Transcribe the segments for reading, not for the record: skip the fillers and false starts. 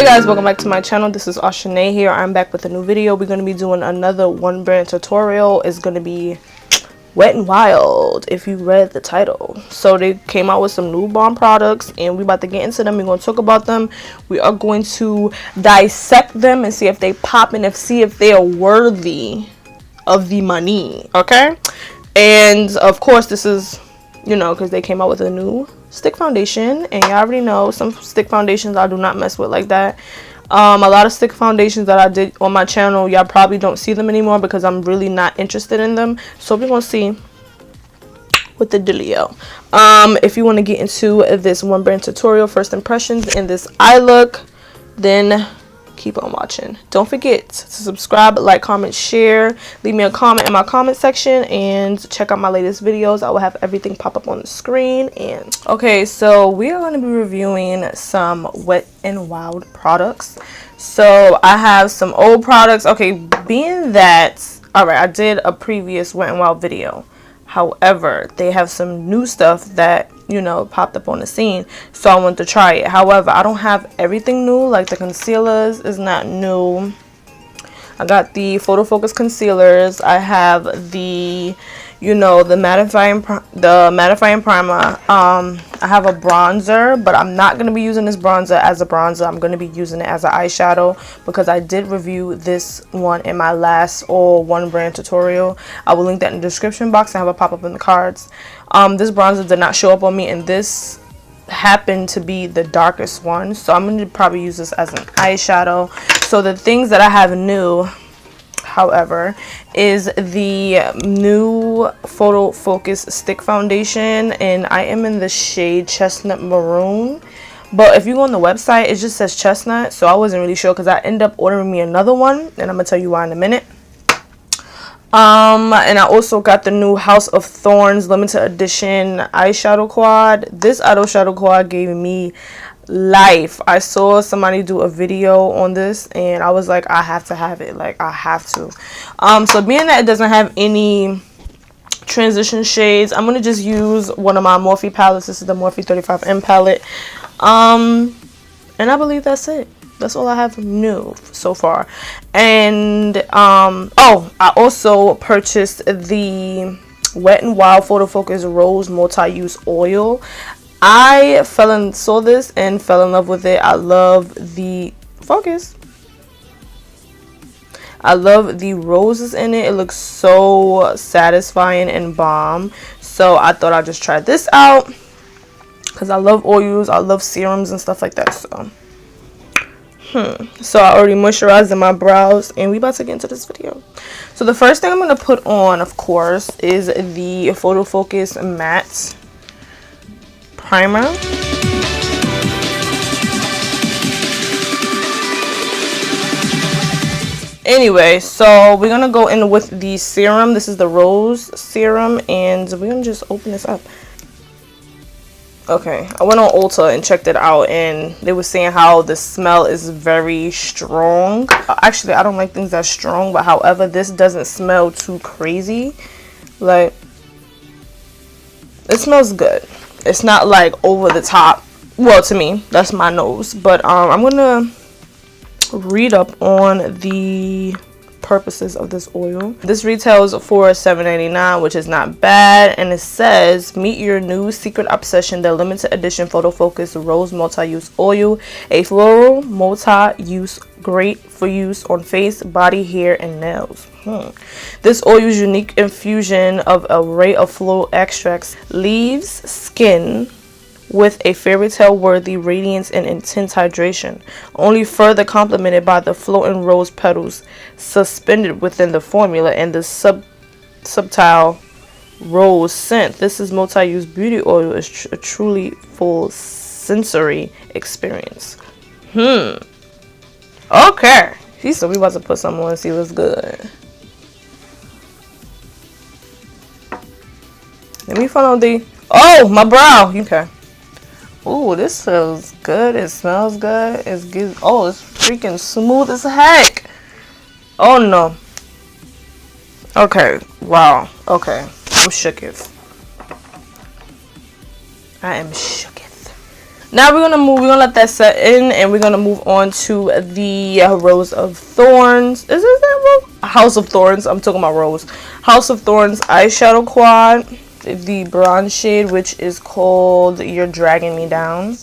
guys, welcome back to my channel. This is Ashanae here. I'm back with a new video. We're going to be doing another one brand tutorial. It's going to be Wet n Wild, if you read the title. So they came out with some new bomb products and we're about to get into them. We're going to talk about them. We are going to dissect them and see if they pop and see if they are worthy of the money. Okay, and of course this is, you know, because they came out with a new stick foundation, and you already know some stick foundations I do not mess with like that. A lot of stick foundations that I did on my channel, y'all probably don't see them anymore because I'm really not interested in them. So we're gonna see with the dealio. If you want to get into this one brand tutorial, first impressions in this eye look, then keep on watching. Don't forget to subscribe, like, comment, share, leave me a comment in my comment section, and check out my latest videos. I will have everything pop up on the screen. And okay, so we are going to be reviewing some Wet n Wild products. So I have some old products. Okay, being that, all right, I did a previous Wet n Wild video. However, they have some new stuff that, you know, popped up on the scene, so I want to try it. However, I don't have everything new. Like the concealers is not new. I got the photo focus concealers. I have the, you know, the mattifying primer. I have a bronzer, but I'm not going to be using this bronzer as a bronzer. I'm going to be using it as an eyeshadow because I did review this one in my last all one brand tutorial. I will link that in the description box and have a pop up in the cards. This bronzer did not show up on me, and this happened to be the darkest one, so I'm going to probably use this as an eyeshadow. So the things that I have new, however, is the new photo focus stick foundation, and I am in the shade Chestnut Maroon, but if you go on the website it just says chestnut, so I wasn't really sure because I ended up ordering me another one, and I'm gonna tell you why in a minute. And I also got the new House of Thorns limited edition eyeshadow quad. This eyeshadow quad gave me life. I saw somebody do a video on this and I was like, I have to have it. Like, I have to. So being that it doesn't have any transition shades, I'm gonna just use one of my Morphe palettes. This is the Morphe 35M palette. And I believe that's it. That's all I have new so far. And oh, I also purchased the Wet n Wild Photo Focus Rose Multi-Use Oil. I saw this and fell in love with it. I love the focus. I love the roses in it. It looks so satisfying and bomb. So I thought I'd just try this out because I love oils. I love serums and stuff like that. So I already moisturized in my brows, and we about to get into this video. So the first thing I'm going to put on, of course, is the Photo Focus Matte Primer. Anyway, so we're going to go in with the serum. This is the Rose Serum, and we're going to just open this up. Okay, I went on Ulta and checked it out, and they were saying how the smell is very strong. Actually, I don't like things that strong, but however, this doesn't smell too crazy. Like, it smells good. It's not like over the top. Well, to me, that's my nose. But I'm gonna read up on the purposes of this oil. This retails for $7.99, which is not bad, and it says meet your new secret obsession, the limited edition Photo Focus Rose Multi-Use Oil, a floral multi-use, great for use on face, body, hair, and nails. This oil's unique infusion of an array of floral extracts leaves skin with a fairy tale worthy radiance and intense hydration, only further complemented by the floating rose petals suspended within the formula and the subtle rose scent. This is multi-use beauty oil, is a truly full sensory experience. Okay, so we about to put some on and see what's good. Let me follow the, oh, my brow. Okay. Ooh, this feels good. It smells good. It's good. Oh, it's freaking smooth as heck. Oh no. Okay. Wow. Okay. I'm shooketh. I am shooketh. Now we're gonna let that set in, and we're gonna move on to the Rose of Thorns. Is that Rose? House of Thorns. I'm talking about Rose. House of Thorns eyeshadow quad, the bronze shade, which is called You're Dragging Me Down.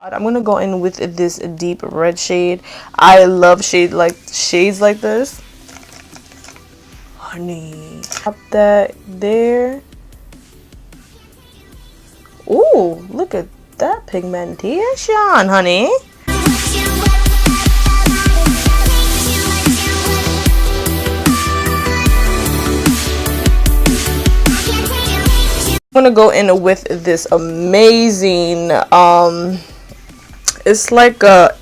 I'm gonna go in with this deep red shade. I love shades like this. Honey, pop that there. Ooh, look at that pigmentation, honey. I'm gonna go in with this amazing it's like a,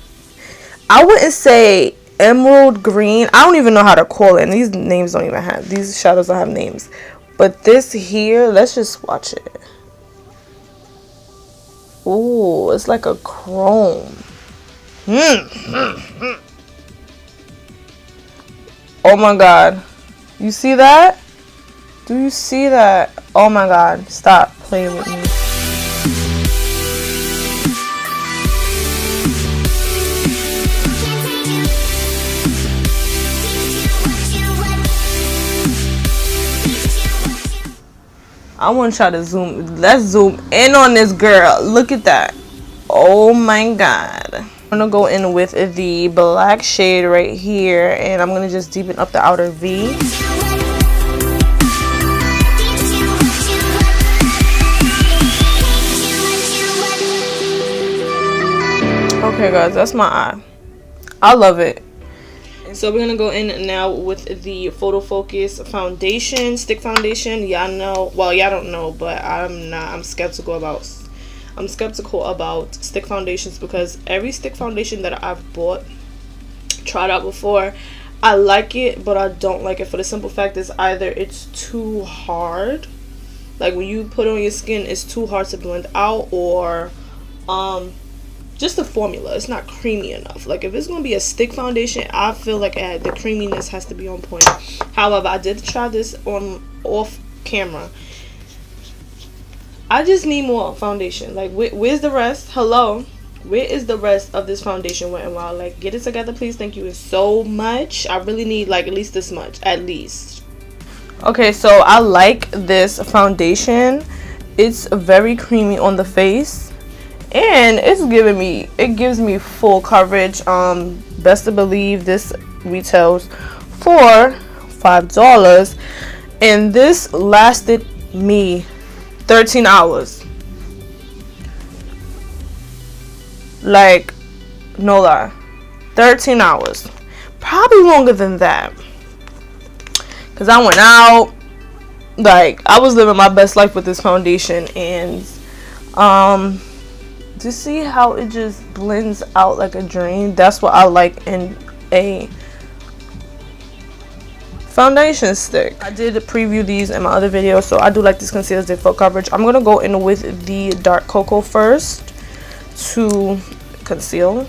I wouldn't say emerald green, I don't even know how to call it, and these names don't even have, these shadows don't have names, but this here, let's just swatch it. Ooh, it's like a chrome. Oh my god, you see that? Do you see that? Oh my god, stop playing with me. I want to try to zoom. Let's zoom in on this girl. Look at that. Oh my god. I'm gonna go in with the black shade right here, and I'm gonna just deepen up the outer V. Okay guys, that's my eye. I love it. So we're gonna go in now with the Photo Focus foundation, stick foundation. Y'all know, well, y'all don't know, but I'm skeptical about stick foundations, because every stick foundation that I've bought, tried out before, I like it, but I don't like it for the simple fact is either it's too hard, like when you put it on your skin, it's too hard to blend out, or just the formula, it's not creamy enough. Like if it's gonna be a stick foundation, I feel like the creaminess has to be on point. However, I did try this on off camera. I just need more foundation. Like where's the rest? Hello, where is the rest of this foundation? Wet n Wild, like get it together please. Thank you so much. I really need like at least this much, at least. Okay, so I like this foundation. It's very creamy on the face, and it gives me full coverage. Best to believe this retails for $5, and this lasted me 13 hours. Like, no lie, 13 hours, probably longer than that, because I went out, like I was living my best life with this foundation. And to see how it just blends out like a dream. That's what I like in a foundation stick. I did preview these in my other video, so I do like these concealers. They're full coverage. I'm gonna go in with the dark cocoa first to conceal.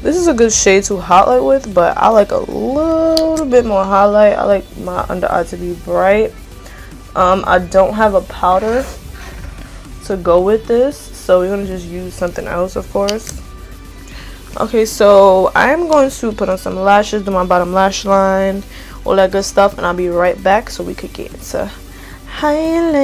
This is a good shade to highlight with, but I like a little bit more highlight. I like my under eye to be bright. I don't have a powder to go with this, so we're gonna just use something else, of course. Okay, so I'm going to put on some lashes, do my bottom lash line, all that good stuff, and I'll be right back so we could get into highlight.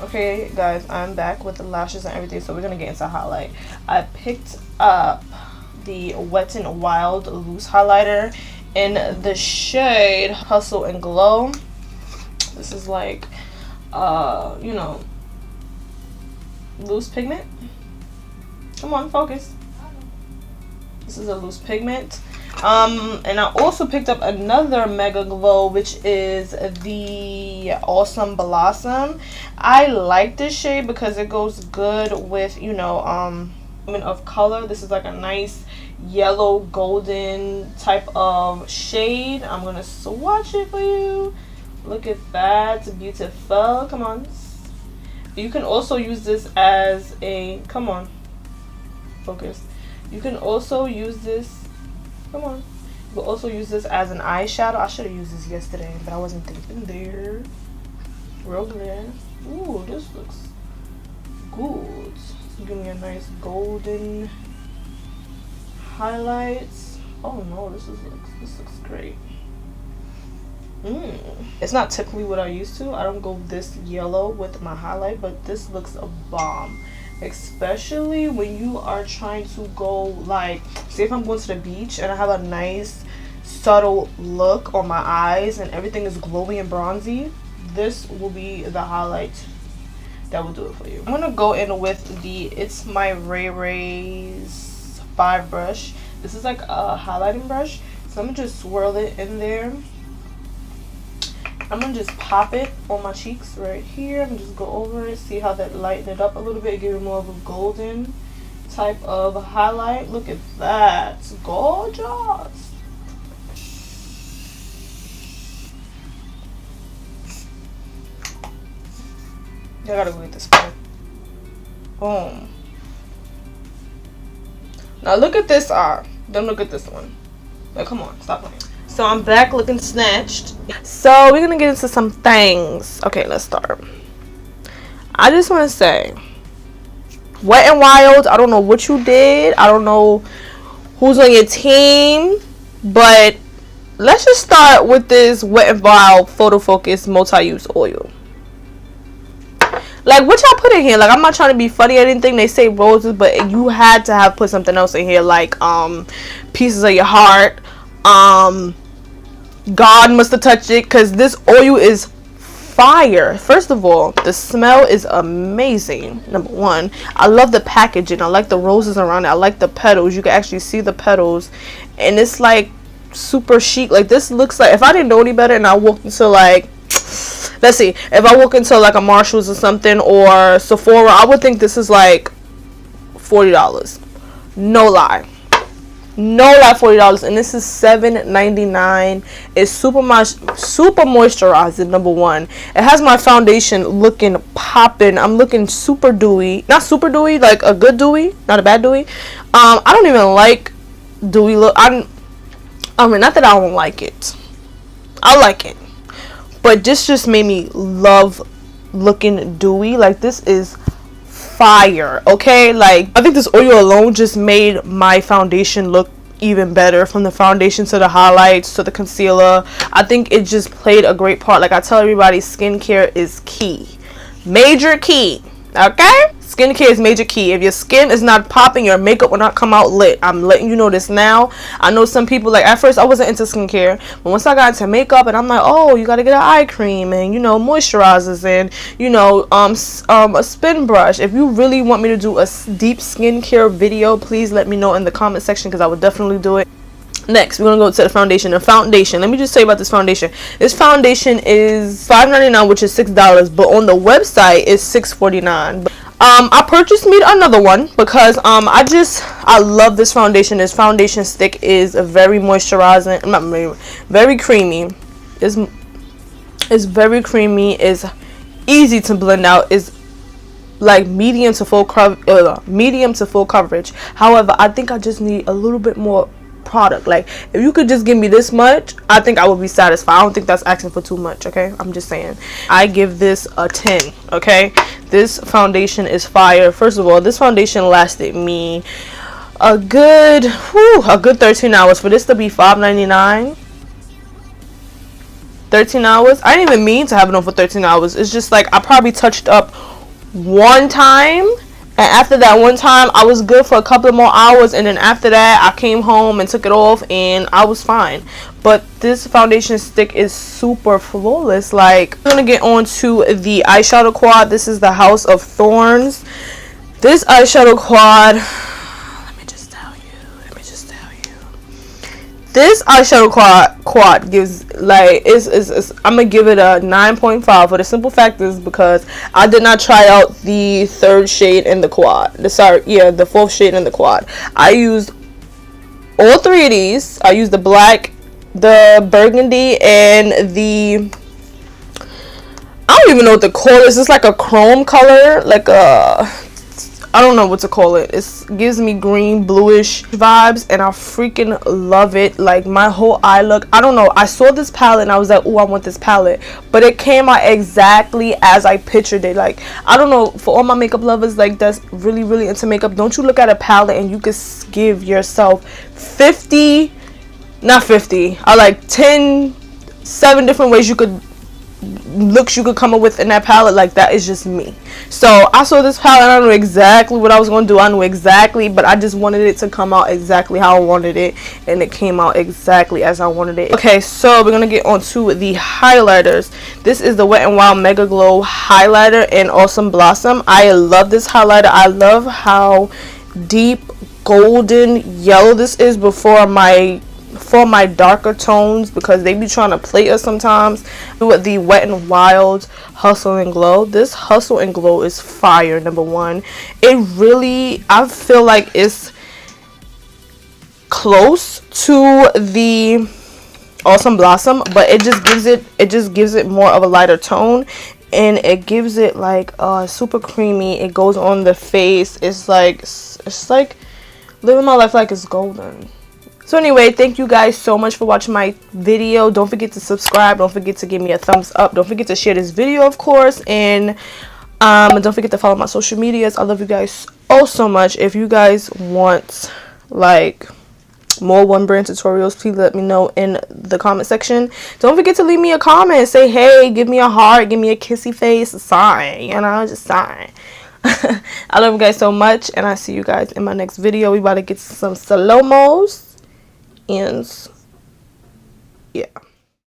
Okay guys, I'm back with the lashes and everything, so we're gonna get into highlight. I picked up the Wet n Wild loose highlighter in the shade Hustle and Glow. This is like you know, loose pigment. Come on, focus. This is a loose pigment. And I also picked up another MegaGlow, which is the Awesome Blossom. I like this shade because it goes good with, you know, of color. This is like a nice yellow golden type of shade. I'm gonna swatch it for you. Look at that, it's beautiful. Come on. You can also use this as a, come on, focus. You can also use this Come on. You can also use this as an eyeshadow. I should have used this yesterday, but I wasn't thinking there. Real clear. Ooh, this looks good. Give me a nice golden highlights. Oh no, this looks great. It's not typically what I used to. I don't go this yellow with my highlight, but this looks a bomb. Especially when you are trying to go, like, say if I'm going to the beach and I have a nice subtle look on my eyes and everything is glowy and bronzy, this will be the highlight that will do it for you. I'm gonna go in with the It's My Ray Ray's 5 brush. This is like a highlighting brush, so I'm gonna just swirl it in there. I'm gonna just pop it on my cheeks right here and just go over it. See how that lighten it up a little bit, give it more of a golden type of highlight. Look at that, it's gorgeous. I gotta go get this one. Boom. Now look at this eye. Then look at this one. Like, come on, stop playing. So I'm back looking snatched. So we're gonna get into some things. Okay, let's start. I just want to say, Wet n Wild, I don't know what you did. I don't know who's on your team, but let's just start with this Wet n Wild Photo Focus multi-use oil. Like, what y'all put in here? Like, I'm not trying to be funny or anything. They say roses, but you had to have put something else in here, like pieces of your heart. God must have touched it, because this oil is fire. First of all, the smell is amazing. Number one, I love the packaging. I like the roses around it. I like the petals. You can actually see the petals, and it's like super chic. Like, this looks like, if I didn't know any better and I walked into, like, let's see, if I walk into like a Marshall's or something, or Sephora, I would think this is like $40. No lie. No lie, $40. And this is $7.99. It's super moisturizing, number one. It has my foundation looking popping. I'm looking super dewy. Not super dewy, like a good dewy, not a bad dewy. I don't even like dewy look. I mean, not that I don't like it. I like it. But this just made me love looking dewy. Like, this is fire, okay? Like, I think this oil alone just made my foundation look even better, from the foundation to the highlights to the concealer. I think it just played a great part. Like I tell everybody, skincare is key. Major key, okay? Skincare is major key. If your skin is not popping, your makeup will not come out lit. I'm letting you know this now. I know some people, like, at first I wasn't into skincare, but once I got into makeup, and I'm like, oh, you gotta get an eye cream, and, you know, moisturizers, and, you know, a spin brush. If you really want me to do a deep skincare video, please let me know in the comment section, because I would definitely do it. Next, we're gonna go to the foundation. The foundation, let me just tell you about this foundation. This foundation is $5.99, which is $6, but on the website it's $6.49. I purchased me another one because I love this foundation. This foundation stick is very moisturizing, very creamy. It's very creamy. It's easy to blend out. It's like medium to full coverage. However, I think I just need a little bit more product. Like, if you could just give me this much, I think I would be satisfied. I don't think that's asking for too much, okay? I'm just saying. I give this a 10, okay? This foundation is fire. First of all, this foundation lasted me a good 13 hours. For this to be $5.99, 13 hours, I didn't even mean to have it on for 13 hours. It's just like I probably touched up one time, and after that one time I was good for a couple of more hours, and then after that I came home and took it off and I was fine. But this foundation stick is super flawless. Like, I'm gonna get on to the eyeshadow quad. This is the House of Thorns. This eyeshadow quad, let me just tell you, this eyeshadow quad gives, like, I'm gonna give it a 9.5 for the simple fact is because I did not try out the third shade in the quad. The fourth shade in the quad. I used all three of these. I used the black, the burgundy, and the, I don't even know what the color is. It's like a chrome color, like a I don't know what to call it. It gives me green bluish vibes, and I freaking love it. Like my whole eye look, I don't know, I saw this palette and I was like, oh, I want this palette, but it came out exactly as I pictured it. Like, I don't know, for all my makeup lovers like that's really into makeup, don't you look at a palette and you could give yourself 50, not 50, I like 7 different ways you could looks you could come up with in that palette. Like, that is just me. So I saw this palette and I knew exactly what I was going to do. I knew exactly, but I just wanted it to come out exactly how I wanted it, and it came out exactly as I wanted it. Okay, so we're gonna get on to the highlighters. This is the Wet n Wild MegaGlow highlighter in Awesome Blossom. I love this highlighter. I love how deep golden yellow this is for my darker tones, because they be trying to play us sometimes. With the Wet n Wild Hustle and Glow, this Hustle and Glow is fire. Number one, it really, I feel like it's close to the Awesome Blossom, but it just gives it more of a lighter tone, and it gives it like super creamy. It goes on the face. It's like living my life like it's golden. So anyway, thank you guys so much for watching my video. Don't forget to subscribe. Don't forget to give me a thumbs up. Don't forget to share this video, of course. And don't forget to follow my social medias. I love you guys so much. If you guys want like more one brand tutorials, please let me know in the comment section. Don't forget to leave me a comment. Say hey, give me a heart, give me a kissy face, a sign. You know, just sign. I love you guys so much, and I see you guys in my next video. We about to get some slow-mos. And yeah.